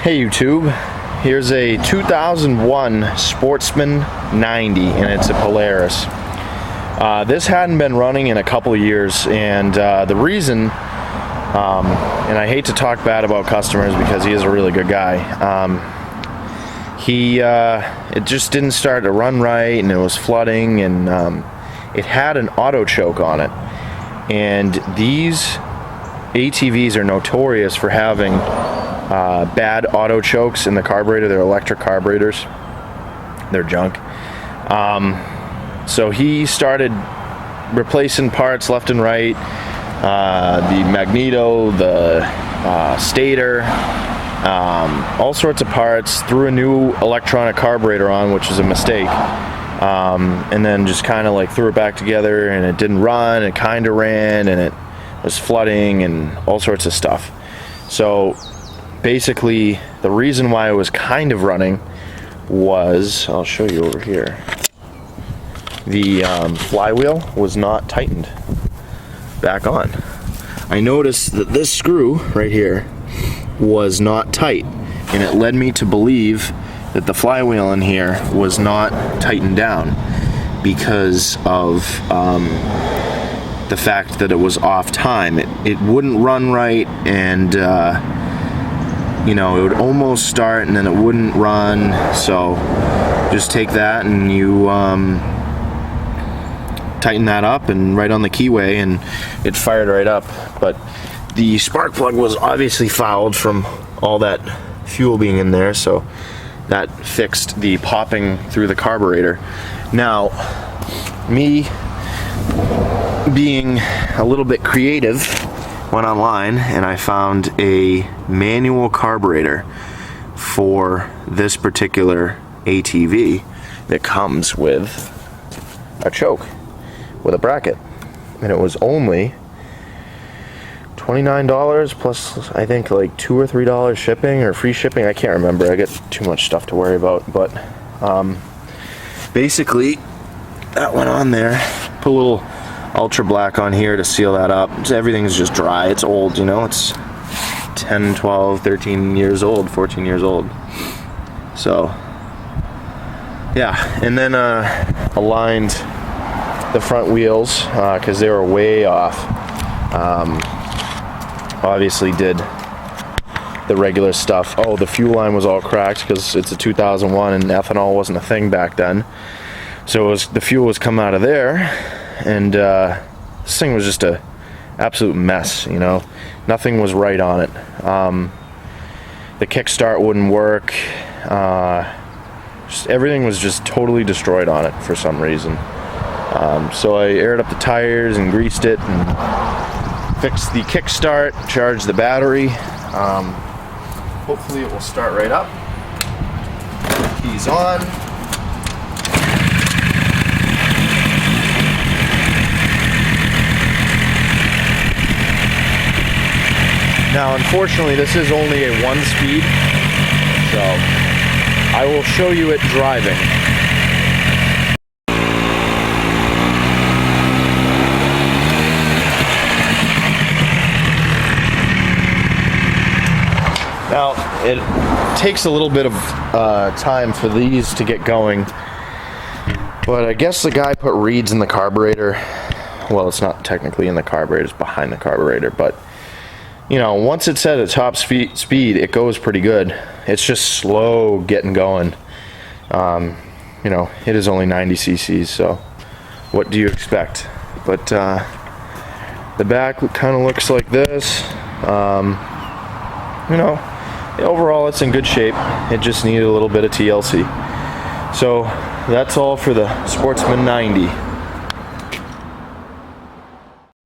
Hey YouTube, here's a 2001 Sportsman 90 and it's a Polaris. This hadn't been running in a couple of years, and the reason, and I hate to talk bad about customers because he is a really good guy, it just didn't start to run right and it was flooding, and it had an auto choke on it, and these ATVs are notorious for having bad auto chokes in the carburetor. They're electric carburetors. They're junk. So he started replacing parts left and right. The magneto, the stator, all sorts of parts. Threw a new electronic carburetor on, which was a mistake. And then just kind of like threw it back together, and it didn't run. It kind of ran, and it was flooding and all sorts of stuff. So basically, the reason why it was kind of running was, I'll show you over here, the flywheel was not tightened back on. I noticed that this screw right here was not tight, and it led me to believe that the flywheel in here was not tightened down because of the fact that it was off time. It wouldn't run right, and you know, it would almost start and then it wouldn't run. So just take that and you tighten that up and right on the keyway, and it fired right up. But the spark plug was obviously fouled from all that fuel being in there, so that fixed the popping through the carburetor. Now, me being a little bit creative, went online and I found a manual carburetor for this particular ATV that comes with a choke with a bracket, and it was only $29 plus I think like $2 or $3 shipping or free shipping. I can't remember, I get too much stuff to worry about. But basically that went on there. Put a little ultra black on here to seal that up. Everything's just dry. It's old, you know, it's 10, 12, 13 years old, 14 years old. So yeah, and then aligned the front wheels because they were way off. Obviously did the regular stuff. Oh, the fuel line was all cracked because it's a 2001 and ethanol wasn't a thing back then. So the fuel was coming out of there, and this thing was just a absolute mess, you know. Nothing was right on it. The kickstart wouldn't work. Everything was just totally destroyed on it for some reason. So I aired up the tires and greased it and fixed the kickstart, charged the battery. Hopefully it will start right up. Keys on. Now, unfortunately, this is only a 1-speed, so I will show you it driving. Now, it takes a little bit of time for these to get going, but I guess the guy put reeds in the carburetor. Well, it's not technically in the carburetor, it's behind the carburetor, but you know, once it's at a top speed, it goes pretty good. It's just slow getting going. You know, it is only 90 cc's, so what do you expect? But the back kind of looks like this. You know, overall it's in good shape. It just needed a little bit of TLC. So that's all for the Sportsman 90.